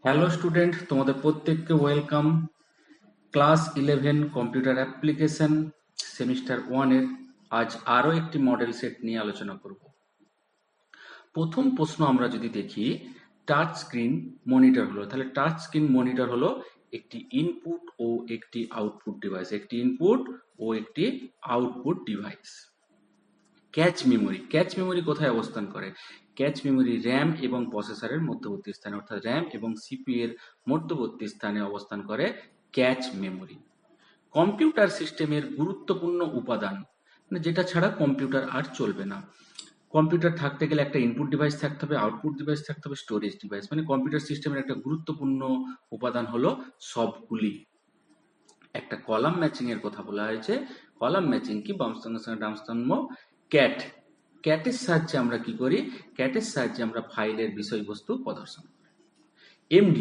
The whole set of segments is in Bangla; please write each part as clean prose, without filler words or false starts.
হ্যালো স্টুডেন্ট, তোমাদের প্রত্যেককে welcome. Class 11 computer application semester 1 এর আজ আরো একটি মডেল সেট নিয়ে আলোচনা করব। প্রথম প্রশ্ন আমরা যদি দেখি, টাচ স্ক্রিন মনিটর হলো, তাহলে টাচ স্ক্রিন মনিটর হলো একটি ইনপুট ও একটি আউটপুট ডিভাইস, একটি ইনপুট ও একটি আউটপুট ডিভাইস। ক্যাচ মেমোরি কোথায় অবস্থান করে? ক্যাচ মেমোরি র্যাম এবং প্রসেসরের মধ্যবর্তী স্থানে, অর্থাৎ র্যাম এবং সিপিইউ এর মধ্যবর্তী স্থানে অবস্থান করে ক্যাচ মেমোরি। কম্পিউটার সিস্টেমের গুরুত্বপূর্ণ উপাদান, মানে যেটা ছাড়া কম্পিউটার আর চলবে না। কম্পিউটার থাকতে গেলে একটা ইনপুট ডিভাইস থাকতে হবে, আউটপুট ডিভাইস থাকতে হবে, স্টোরেজ ডিভাইস। মানে কম্পিউটার সিস্টেমের একটা গুরুত্বপূর্ণ উপাদান হলো সবগুলি। একটা কলাম ম্যাচিং এর কথা বলা হয়েছে। কলাম ম্যাচিং কি? বাম স্তম্ভের সঙ্গে ডান স্তম্ভ। ক্যাট ক্যাটের সাহায্যে আমরা কি করি? ক্যাটের সাহায্যে আমরা ফাইলের বিষয়বস্তু প্রদর্শন করি।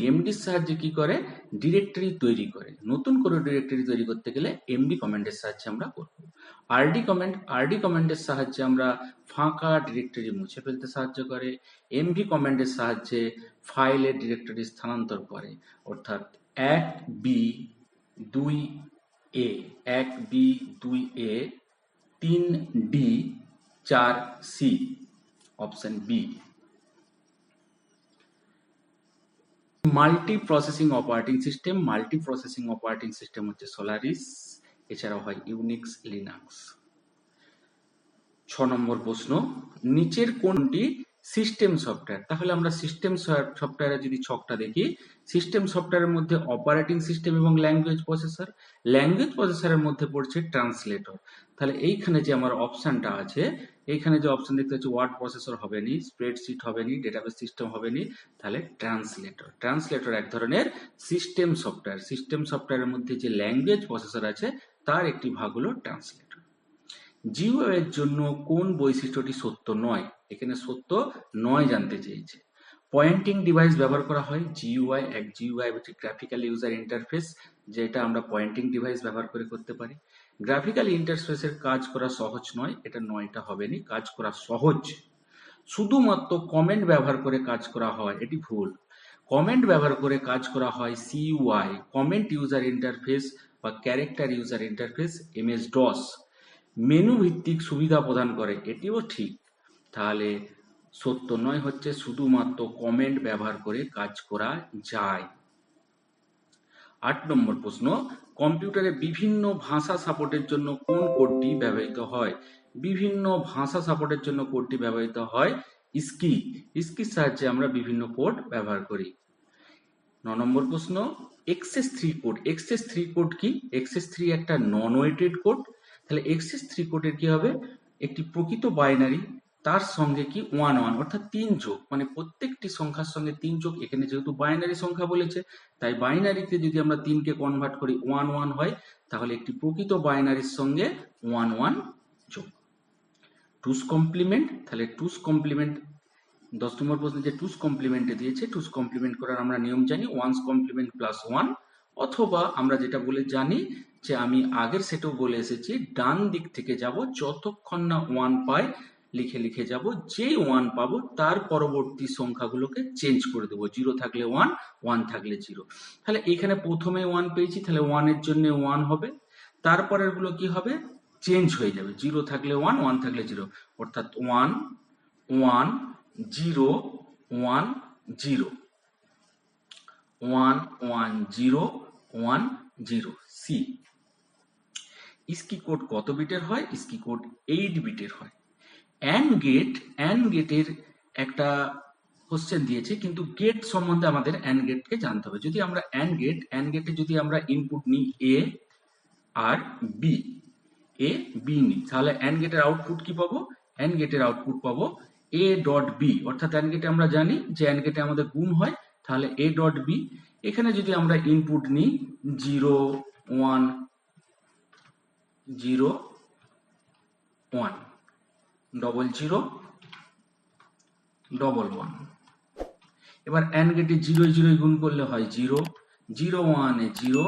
এমডির সাহায্যে কি করে? ডিরেক্টরি তৈরি করে। নতুন করে ডিরেক্টরি তৈরি করতে গেলে এমডি কমান্ডের সাহায্যে আমরা করব। আরডি কমান্ডের সাহায্যে আমরা ফাঁকা ডিরেক্টরি মুছে ফেলতে সাহায্য করে। এমভি কমান্ডের সাহায্যে ফাইলের ডিরেক্টরি স্থানান্তর করে, অর্থাৎ 1b 2a 1b 2a 3d 4c, option B. Multi processing operating system হচ্ছে সোলারিস, এছাড়াও হয় ইউনিক্স, লিনাক্স। 6 নম্বর প্রশ্ন, নিচের কোনটি সিস্টেম সফটওয়্যার? তাহলে আমরা সিস্টেম সফটওয়্যারে যদি ছকটা দেখি, সিস্টেম সফটওয়্যারের মধ্যে অপারেটিং সিস্টেম এবং ল্যাঙ্গুয়েজ প্রসেসরের মধ্যে পড়ছে ট্রান্সলেটর। তাহলে এইখানে যে আমার অপশনটা আছে, এইখানে যে অপশন দেখতে পাচ্ছি, ওয়ার্ড প্রসেসর হবে নি, স্প্রেডশিট হবে নি, ডেটাবেস সিস্টেম হবে নি, তাহলে ট্রান্সলেটর এক ধরনের সিস্টেম সফটওয়্যারের মধ্যে যে ল্যাঙ্গুয়েজ প্রসেসর আছে তার একটি ভাগ হলো ট্রান্সলেটর। জিইউআই এর জন্য কোন বৈশিষ্ট্যটি সত্য নয়? এখানে সত্য নয় জানতে চেয়েছে। পয়েন্টিং ডিভাইস ব্যবহার করা হয়। জিইউআই হচ্ছে গ্রাফিক্যাল ইউজার ইন্টারফেস, যেটা আমরা পয়েন্টিং ডিভাইস ব্যবহার করে করতে পারি। গ্রাফিক্যাল ইন্টারফেসের কাজ করা সহজ নয়, এটা নয়টা হবে নি, কাজ করা সহজ। শুধুমাত্র কমেন্ট ব্যবহার করে কাজ করা হয়, এটি ভুল। কমেন্ট ব্যবহার করে কাজ করা হয় সিইউআই, কমেন্ট ইউজার ইন্টারফেস বা character user interface, MS DOS. Menu ভিত্তিক সুবিধা প্রদান করে, এটিও ঠিক। তাহলে সত্য নয় হচ্ছে শুধুমাত্র কমেন্ট ব্যবহার করে কাজ করা যায়। 8 নম্বর প্রশ্ন, কম্পিউটারে বিভিন্ন ভাষা সাপোর্টের জন্য কোন কোডটি ব্যবহৃত হয়? বিভিন্ন ভাষা সাপোর্টের জন্য কোডটি ব্যবহৃত হয় ইস্কির সাহায্যে আমরা বিভিন্ন কোড ব্যবহার করি। 9 নম্বর প্রশ্ন, এক্সেস 3 কোড কি? এক্সেস 3 একটা নন ওয়েটেড কোড। তাহলে এক্সেস 3 কোডের কি হবে? একটি প্রকৃত বাইনারি, তার সঙ্গে কি 1 1, অর্থাৎ 3 যোগ, মানে প্রত্যেকটি সংখ্যার সঙ্গে 3 যোগ। এখানে যেহেতু বাইনারি সংখ্যা বলেছে, তাই বাইনারিতে যদি আমরা 3 কে কনভার্ট করি 1 1 হয়, তাহলে একটি প্রকৃত বাইনারির সঙ্গে 1 1 যোগ। টুস কমপ্লিমেন্ট, তাহলে টুস কমপ্লিমেন্ট 10 নম্বর প্রশ্নে যে টুস কমপ্লিমেন্টে দিয়েছে, টুস কমপ্লিমেন্ট করার আমরা নিয়ম জানি, ওয়ান্স কমপ্লিমেন্ট প্লাস 1, অথবা আমরা যেটা বলে জানি যে আমি আগের সেটেও বলে এসেছি, ডান দিক থেকে যাব, যতক্ষণ না 1 পাই লিখে লিখে যাব, যেই 1 পাবো তার পরবর্তী সংখ্যাগুলোকে চেঞ্জ করে দেবো, 0 থাকলে 1, 1 থাকলে 0। তাহলে এখানে প্রথমে 1 পেয়েছি, তাহলে 1 এর জন্য 1 হবে, তারপরের গুলো কি হবে? চেঞ্জ হয়ে যাবে, 0 থাকলে 1, 1 থাকলে 0, অর্থাৎ 1 1 0 1 0 1 1 0 1 0 সি। ইস্কি কোড কত বিটের হয়? ইস্কি কোড 8 বিটের হয়। অ্যান্ড গেটের একটা কোশ্চেন দিয়েছে, কিন্তু গেট সম্বন্ধে আমাদের অ্যান্ড গেটকে জানতে হবে। যদি আমরা অ্যান্ড গেটে যদি আমরা ইনপুট নিই এ আর বি, নিই, তাহলে অ্যান্ড গেটের আউটপুট কি পাবো? অ্যান্ড গেটের আউটপুট পাবো এ ডট বি, অর্থাৎ অ্যান্ড গেটে আমরা জানি যে অ্যান্ড গেটে আমাদের গুণ হয়, তাহলে এ ডট বি। এখানে যদি আমরা ইনপুট নিই 0 1 0 1 0 0 1 1, এবার অ্যান্ড গেটে 0 0 গুণ করলে হয় 0 0 1 এ 0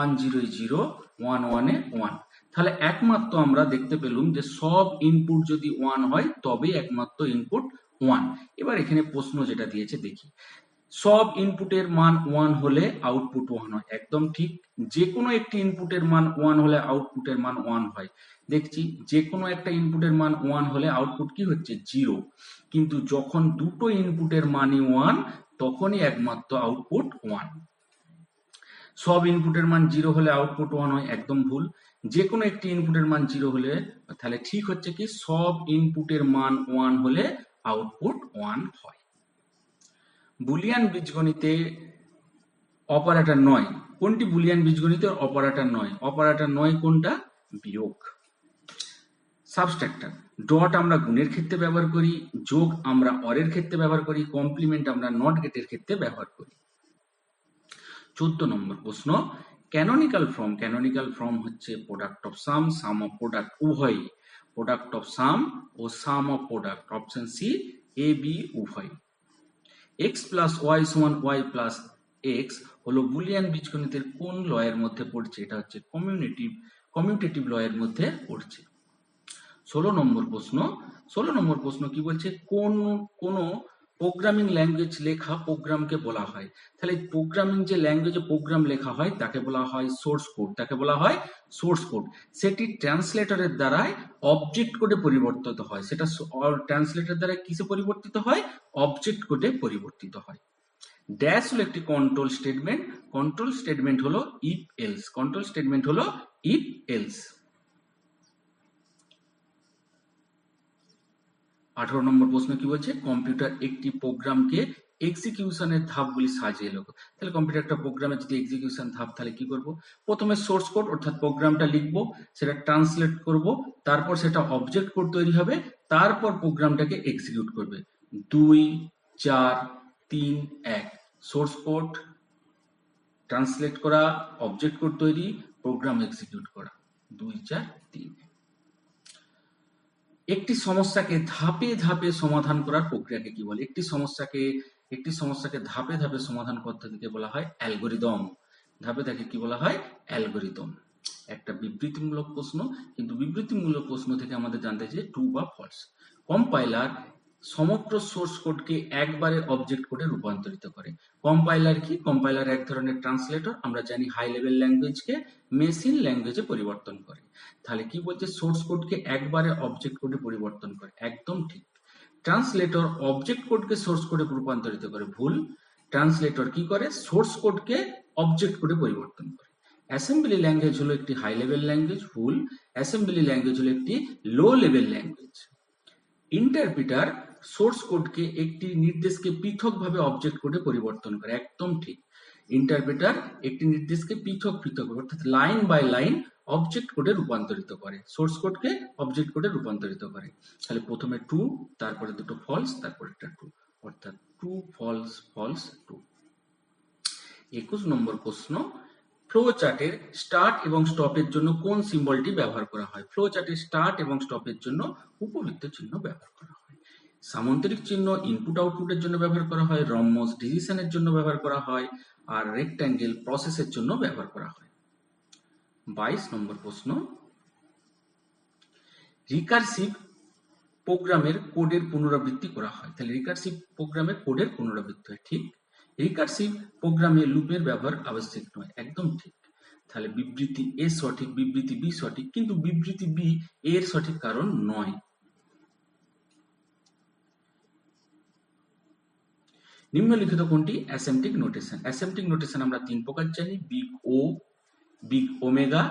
1 0 0 1 1 এ 1। তাহলে একমাত্র আমরা দেখতে পেলাম যে সব ইনপুট যদি 1 হয় তবে একমাত্র ইনপুট 1। এবার এখানে প্রশ্ন যেটা দিয়েছে দেখি, সব ইনপুটের মান 1 হলে আউটপুট 1 হয়, একদম ঠিক। যে কোনো একটি ইনপুটের মান 1 হলে আউটপুটের মান 1 হয়। দেখছি যে কোনো একটা ইনপুটের মান 1 হলে আউটপুট কি হচ্ছে 0, কিন্তু যখন দুটো ইনপুটের মানই 1 তখনই একমাত্র আউটপুট 1। সব ইনপুটের মান 0 হলে আউটপুট 1 হয়, একদম ভুল। যে কোনো একটি ইনপুটের মান 0 হলে, তাহলে ঠিক হচ্ছে কি সব ইনপুটের মান 1 হলে আউটপুট 1 হয়। বুলিয়ান বীজগণিতে অপারেটর নয় কোনটি? বুলিয়ান বীজগণিতে অপারেটর নয়, অপারেটর নয় কোনটা? বিয়োগ। সাবট্রাক্টর, ডট আমরা গুণের ক্ষেত্রে ব্যবহার করি, যোগ আমরা অরের ক্ষেত্রে ব্যবহার করি, কমপ্লিমেন্ট আমরা নট গেটের ক্ষেত্রে ব্যবহার করি। 14 নম্বর প্রশ্ন, ক্যানোনিক্যাল ফর্ম। ক্যানোনিক্যাল ফর্ম হচ্ছে product of sum, sum of product উভয়। প্রোডাক্ট অফ সাম ও sum of product, option C A B উভয়। x প্লাস ওয়াই সমান ওয়াই প্লাস এক্স হলো বুলিয়ান বীজগণিতের কোন লয়ের মধ্যে পড়ছে? এটা হচ্ছে কমিউটেটিভ লয়ের মধ্যে পড়ছে। 16 নম্বর প্রশ্ন। 16 নম্বর প্রশ্ন কি বলছে? কোন প্রোগ্রামিং ল্যাঙ্গুয়েজ লেখা প্রোগ্রামকে বলা হয়? তাহলে প্রোগ্রামিং যে ল্যাঙ্গুয়েজে প্রোগ্রাম লেখা হয় তাকে বলা হয় সোর্স কোড, তাকে বলা হয় সোর্স কোড। সেটি ট্রান্সলেটরের দ্বারাই অবজেক্ট কোডে পরিবর্তিত হয়। সেটা ট্রান্সলেটর দ্বারা কিসে পরিবর্তিত হয়? অবজেক্ট কোডে পরিবর্তিত হয়। ড্যাশ হলো একটি কন্ট্রোল স্টেটমেন্ট, কন্ট্রোল স্টেটমেন্ট হলো ইফ এলস, কন্ট্রোল স্টেটমেন্ট হলো ইফ এলস। 18 নম্বর প্রশ্ন কি বলছে? কম্পিউটার একটি প্রোগ্রামকে এক্সিকিউশনের ধাপগুলি সাজিয়ে লেখো। তাহলে কম্পিউটার একটা প্রোগ্রামের যদি এক্সিকিউশন ধাপ, তাহলে কি করব? প্রথমে সোর্স কোড অর্থাৎ প্রোগ্রামটা লিখবো, সেটা ট্রান্সলেট করব, তারপর সেটা অবজেক্ট কোড তৈরি হবে, তারপর প্রোগ্রামটাকে এক্সিকিউট করবে। 2 4 3 1, সোর্স কোড ট্রান্সলেট করা, অবজেক্ট কোড তৈরি, প্রোগ্রাম এক্সিকিউট করা। 2 4 3। একটি সমস্যাকে ধাপে ধাপে সমাধান করার প্রক্রিয়াকে কি বলে? একটি সমস্যাকে ধাপে ধাপে সমাধান পদ্ধতিকে বলা হয় অ্যালগরিদম। ধাপে ধাপে কি বলা হয়? অ্যালগরিদম। একটা বিবৃতিমূলক প্রশ্ন, কিন্তু বিবৃতিমূলক প্রশ্ন থেকে আমাদের জানতে চাই ট্রু বা ফলস। কম্পাইলার সমগ্র সোর্স কোডকে একবারে অবজেক্ট কোডে রূপান্তরিত করে। কম্পাইলার কি? কম্পাইলার এক ধরনের ট্রান্সলেটর। আমরা জানি হাই লেভেল ল্যাঙ্গুয়েজকে মেশিন ল্যাঙ্গুয়েজে পরিবর্তন করে। তাহলে কি বলছে? সোর্স কোডকে একবারে অবজেক্ট কোডে পরিবর্তন করে, একদম ঠিক। ট্রান্সলেটর অবজেক্ট কোডকে সোর্স কোডে রূপান্তরিত করে, ভুল। ট্রান্সলেটর কি করে? সোর্স কোডকে অবজেক্ট কোডে পরিবর্তন করে। অ্যাসেম্বলি ল্যাঙ্গুয়েজ হলো একটি হাই লেভেল ল্যাঙ্গুয়েজ, ভুল। অ্যাসেম্বলি ল্যাঙ্গুয়েজ হলো একটি low level language. Interpreter source কোডকে একটি নির্দেশকে পৃথকভাবে অবজেক্ট কোডে পরিবর্তন করে, একদম ঠিক। ইন্টারপ্রিটার একটি নির্দেশকে পৃথক অর্থাৎ লাইন বাই লাইন অবজেক্ট কোডে রূপান্তরিত করে, সোর্স কোডকে অবজেক্ট কোডে রূপান্তরিত করে। তাহলে প্রথমে ট্রু, তারপরে দুটো ফলস, তারপর একটা ট্রু, অর্থাৎ ট্রু ফলস ফলস ট্রু। 21 নম্বর প্রশ্ন, ফ্লো চার্টের স্টার্ট এবং স্টপের জন্য কোন সিম্বলটি ব্যবহার করা হয়? ফ্লো চার্টের স্টার্ট এবং স্টপের জন্য উপবৃত্ত চিহ্ন ব্যবহার করা হয়। সামান্তরিক চিহ্ন ইনপুট আউটপুটের জন্য ব্যবহার করা হয়, রম্বস ডিভিশনের জন্য ব্যবহার করা হয়, আর রেক্ট্যাঙ্গেল প্রসেসের জন্য ব্যবহার করা হয়। 22 নম্বর প্রশ্ন, রিকারসিভ প্রোগ্রামের কোডের পুনরাবৃত্তি করা হয়। তাহলে রিকারসিভ প্রোগ্রামের কোডের পুনরাবৃত্তি হয়, ঠিক। রিকারসিভ প্রোগ্রামে লুপের ব্যবহার আবশ্যক নয়, একদম ঠিক। তাহলে বিবৃতি এ সঠিক, বিবৃতি বি সঠিক, কিন্তু বিবৃতি বি এর সঠিক কারণ নয়। নিম্নলিখিত কোনটি অ্যাসেম্পটিক নোটেশন? অ্যাসেম্পটিক নোটেশন আমরা 3 প্রকার জানি, big O, big omega,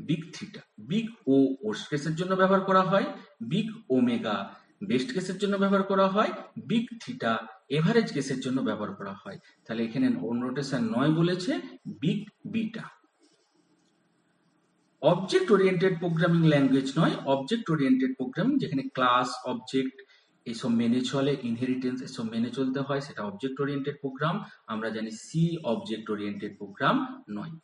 big theta. Big O worst কেসের জন্য ব্যবহার করা হয়, বিগ ওমেগা বেস্ট কেসের জন্য ব্যবহার করা হয়, বিগ থিটা এভারেজ কেসের জন্য ব্যবহার করা হয়। তাহলে এখানে নোটেশন 9 বলেছে, big beta. Object oriented programming language নয়, অবজেক্ট ওরিয়েন্টেড প্রোগ্রামিং যেখানে ক্লাস অবজেক্ট এসব মেনে চলে, ইনহেরিটেন্স এসব মেনে চলতে হয়, সেটা অবজেক্ট ওরিয়েন্টেড প্রোগ্রাম। আমরা জানি সি অবজেক্ট ওরিয়েন্টেড প্রোগ্রাম নয়।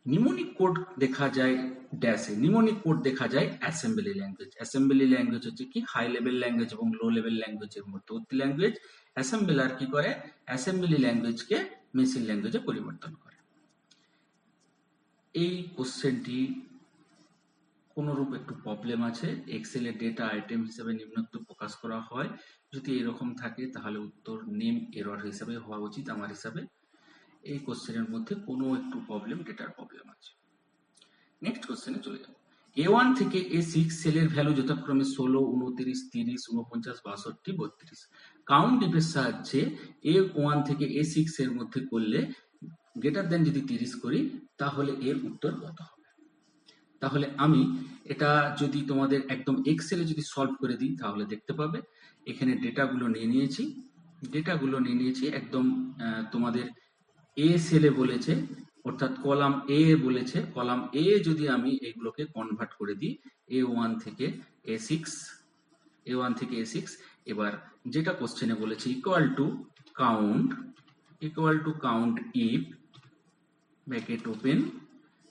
নিমোনিক কোড দেখা যায় ড্যাশে, নিমোনিক কোড দেখা যায় অ্যাসেম্বলি ল্যাঙ্গুয়েজ। অ্যাসেম্বলি ল্যাঙ্গুয়েজ হচ্ছে কি হাই লেভেল ল্যাঙ্গুয়েজ এবং লো লেভেল ল্যাঙ্গুয়েজের মধ্যবর্তী ল্যাঙ্গুয়েজ। অ্যাসেম্বলার কি করে? অ্যাসেম্বলি ল্যাঙ্গুয়েজকে মেশিন ল্যাঙ্গুয়েজে পরিবর্তন করে। এই কোশ্চেনটি কোনরূপ একটু প্রবলেম আছে। এক্সেলের ডেটা আইটেম হিসেবে নিম্নোক্ত প্রকাশ করা হয়, যদি এরকম থাকে তাহলে উত্তর নেম এরর হিসাবে হওয়া উচিত আমার হিসাবে। এই কোশ্চেনের মধ্যে কোনো একটু প্রবলেম, ডেটার প্রবলেম আছে। নেক্সট কোশ্চেনে চলে যাব। A1 থেকে A6 সেলের ভ্যালু যথাক্রমে 16, 29, 30, 49, 62, 32। কাউন্ট ইফের সাহায্যে A1 থেকে A6 এর মধ্যে করলে গ্রেটার দেন যদি 30 করি তাহলে এর উত্তর কত হবে? তাহলে আমি এটা যদি তোমাদের একদম এক্সেলে যদি সলভ করে দিই তাহলে দেখতে পাবে এখানে ডেটাগুলো নিয়ে নিয়েছি একদম তোমাদের এ সেলে বলেছে, অর্থাৎ কলাম এ বলেছে, কলাম এ যদি আমি এইগুলোকে কনভার্ট করে দিই A1 থেকে A6, এবার যেটা কোশ্চেনে বলেছে equal to count if bracket open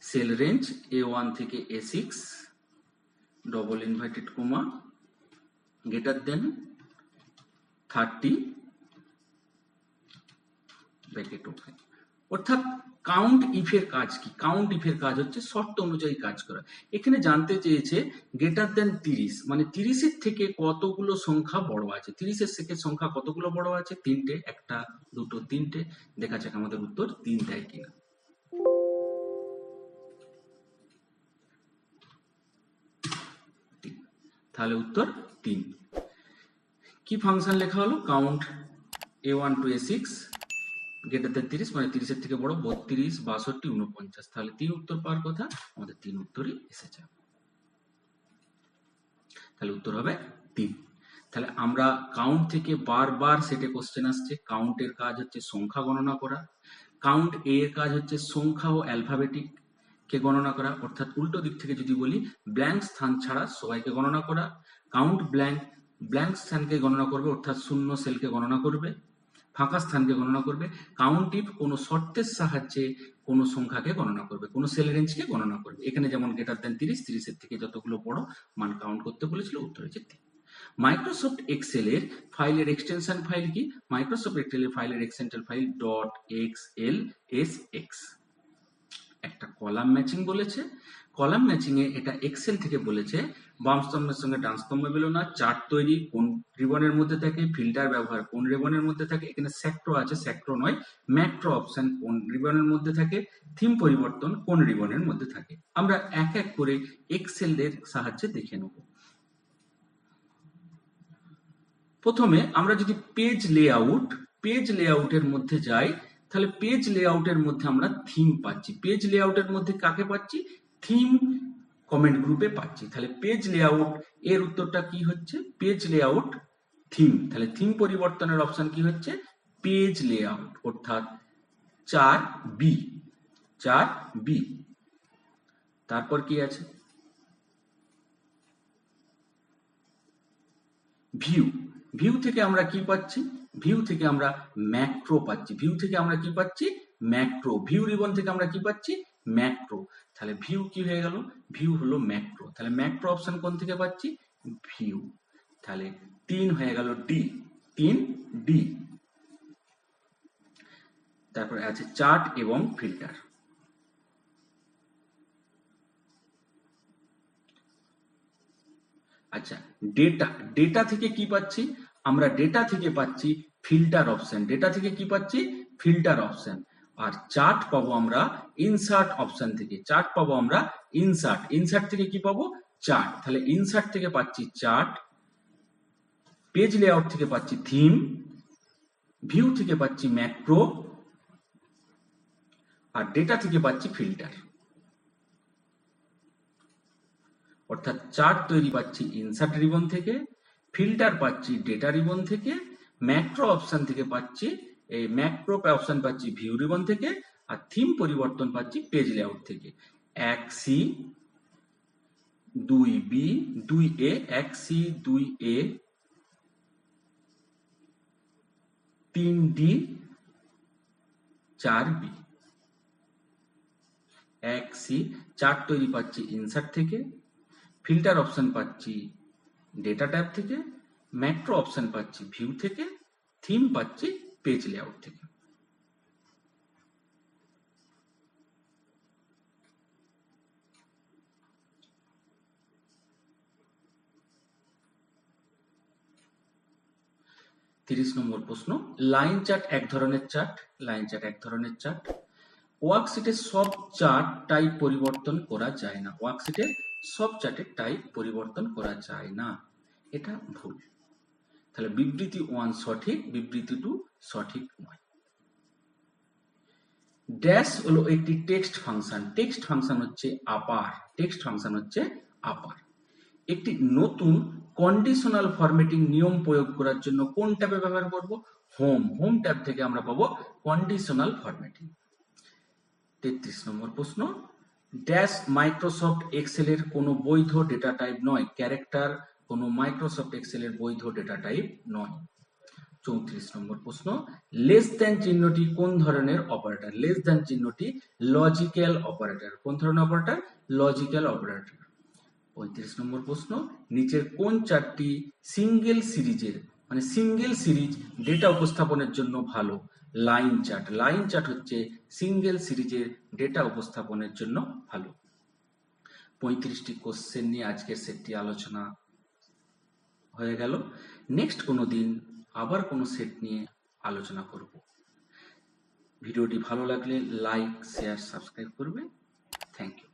cell range A1 থেকে A6 double inverted comma greater then 30 bracket open. অর্থাৎ কাউন্ট ইফের কাজ কি? কাউন্ট ইফের কাজ হচ্ছে শর্ত অনুযায়ী কাজ করা। এখানে জানতে চেয়েছে গ্রেটার দেন 30 মানে 30-এর থেকে কতগুলো সংখ্যা বড় আছে। 30-এর থেকে সংখ্যা কতগুলো বড় আছে? 3টে, 1, 2, 3টে। দেখা যাক আমাদের উত্তর 3টাই কিনা। তাহলে উত্তর 3। কি ফাংশন লেখা হলো? Count A1 to A6 greater then 30 মানে 30-এর থেকে বড় 32, 62, 49। তাহলে 3 উত্তর পাওয়ার কথা, আমাদের 3 উত্তরই এসেছে। তাহলে উত্তর হবে 3। তাহলে আমরা কাউন্ট থেকে বারবার সেটে কোশ্চেন আসছে। কাউন্টের কাজ হচ্ছে সংখ্যা গণনা করা। কাউন্ট এ এর কাজ হচ্ছে সংখ্যা ও অ্যালফাবেটিক কে গণনা করা, অর্থাৎ উল্টো দিক থেকে যদি বলি ব্ল্যাঙ্ক স্থান ছাড়া সবাইকে গণনা করা। কাউন্ট ব্ল্যাঙ্ক স্থানকে গণনা করবে, অর্থাৎ শূন্য সেলকে গণনা করবে, ফাঁকা স্থানকে গণনা করবে। কাউন্ট ইফ কোনো শর্তের সাহায্যে কোনো সংখ্যাকে গণনা করবে, কোনো সেল রেঞ্জকে গণনা করবে। এখানে যেমন গ্রেটার দেন 30, 30-এর থেকে যতগুলো বড় মান কাউন্ট করতে বলেছিল, উত্তর হচ্ছে 3। মাইক্রোসফট এক্সেল এর ফাইলের এক্সটেনশন ফাইল কি? মাইক্রোসফট এক্সেল এর ফাইলের এক্সটেনশন ফাইল .xlsx। একটা কলাম ম্যাচিং বলেছে। কলাম ম্যাচিং এ এটা এক্সেল থেকে বলেছে বাম স্তম্ভের সঙ্গে ডান স্তম্ভ মিলনা, চার্ট তৈরি কোন রিবনের মধ্যে থাকে, ফিল্টার ব্যবহার কোন রিবনের মধ্যে থাকে, এখানে স্যাক্রো আছে, স্যাক্রো নয় ম্যাক্রো অপশন কোন রিবনের মধ্যে থাকে, থিম পরিবর্তন কোন রিবনের মধ্যে থাকে। আমরা এক এক করে এক্সেল এর সাহায্যে দেখে নেব। প্রথমে আমরা যদি পেজ লেআউটের মধ্যে যাই তাহলে পেজ লেআউটের মধ্যে আমরা থিম পাচ্ছি। পেজ লেআউটের মধ্যে কাকে পাচ্ছি? থিম কমেন্ট গ্রুপে পাচ্ছি। তাহলে পেজ লেআউট এর উত্তরটা কি হচ্ছে? Page layout theme. তাহলে থিম পরিবর্তনের অপশন কি হচ্ছে? পেজ লেআউট, অর্থাৎ 4B। তারপর কি আছে? ভিউ থেকে আমরা কি পাচ্ছি? ভিউ থেকে আমরা ম্যাক্রো পাচ্ছি। ভিউ রিবন থেকে আমরা কি পাচ্ছি? ম্যাক্রো। তাহলে ভিউ কি হয়ে গেল? ভিউ হলো ম্যাক্রো। তাহলে ম্যাক্রো অপশন কোন থেকে পাচ্ছি? ভিউ। তাহলে 3 হয়ে গেল ডি, 3D। তারপরে আছে চার্ট এবং ফিল্টার। আচ্ছা, ডেটা থেকে কি পাচ্ছি? আমরা ডেটা থেকে পাচ্ছি ফিল্টার অপশন। আর চার্ট পাবো আমরা ইনসার্ট অপশন থেকে। ইনসার্ট থেকে কি পাবো? চার্ট। তাহলে ইনসার্ট থেকে পাচ্ছি চার্ট, পেজ লেআউট থেকে পাচ্ছি থিম, ভিউ থেকে পাচ্ছি ম্যাক্রো, আর ডেটা থেকে পাচ্ছি ফিল্টার। অর্থাৎ চার্ট তৈরি পাচ্ছি ইনসার্ট রিবন থেকে, ফিল্টার পাচ্ছি ডেটা রিবন থেকে, ম্যাক্রো অপশন থেকে পাচ্ছি ম্যাক্রো অপশন পাচ্ছি ভিউ রিবন থেকে, আর থিম পরিবর্তন পাচ্ছি পেজ লেআউট থেকে। 1C 2B 2A 1C 2A 3D 4B। 1C chart তৈরি পাচ্ছি ইনসার্ট থেকে, ফিল্টার অপশন পাচ্ছি ডেটা ট্যাব থেকে, ম্যাক্রো অপশন পাচ্ছি ভিউ থেকে, থিম পাচ্ছি পেজ লেআউট থেকে। 30 নম্বর প্রশ্ন, লাইন চার্ট এক ধরনের চার্ট, লাইন চার্ট এক ধরনের চার্ট। ওয়ার্কশিটের সব চার্ট টাইপ পরিবর্তন করা যায় না, ওয়ার্কশিটের সব চার্টের টাইপ পরিবর্তন করা যায় না, এটা ভুল। তাহলে বিবৃতি 1 সঠিক, বিবৃতি 2 সঠিক নয়। ড্যাশ হলো একটি টেক্সট ফাংশন, টেক্সট ফাংশন হচ্ছে আপার, টেক্সট ফাংশন হচ্ছে আপার। একটি নতুন কন্ডিশনাল ফরম্যাটিং নিয়ম প্রয়োগ করার জন্য কোন ট্যাবে ব্যবহার করব? হোম, হোম ট্যাব থেকে আমরা পাবো কন্ডিশনাল ফরম্যাটিং। 33 নম্বর প্রশ্ন, ড্যাশ মাইক্রোসফট এক্সেলের কোনো বৈধ ডেটা টাইপ নয়, ক্যারেক্টার কোনো মাইক্রোসফট এক্সেলের বৈধ ডেটা টাইপ নয়। 34 নম্বর প্রশ্ন, লেস দ্যান চিহ্নটি কোন ধরনের অপারেটর? লেস দ্যান চিহ্নটি লজিক্যাল অপারেটর। কোন ধরনের অপারেটর? Logical operator. 35 নম্বর প্রশ্ন, নিচের কোন চারটি সিঙ্গেল সিরিজের মানে সিঙ্গেল সিরিজ ডেটা উপস্থাপনের জন্য ভালো? লাইন চার্ট, লাইন চার্ট হচ্ছে সিঙ্গেল সিরিজের ডেটা উপস্থাপনের জন্য ভালো। 35টি কোশ্চেন নিয়ে আজকের সেটটি আলোচনা হয়ে গেল। নেক্সট কোনো দিন আবার কোনো সেট নিয়ে আলোচনা করব। ভিডিওটি ভালো লাগলে লাইক, শেয়ার, সাবস্ক্রাইব করবে। Thank you.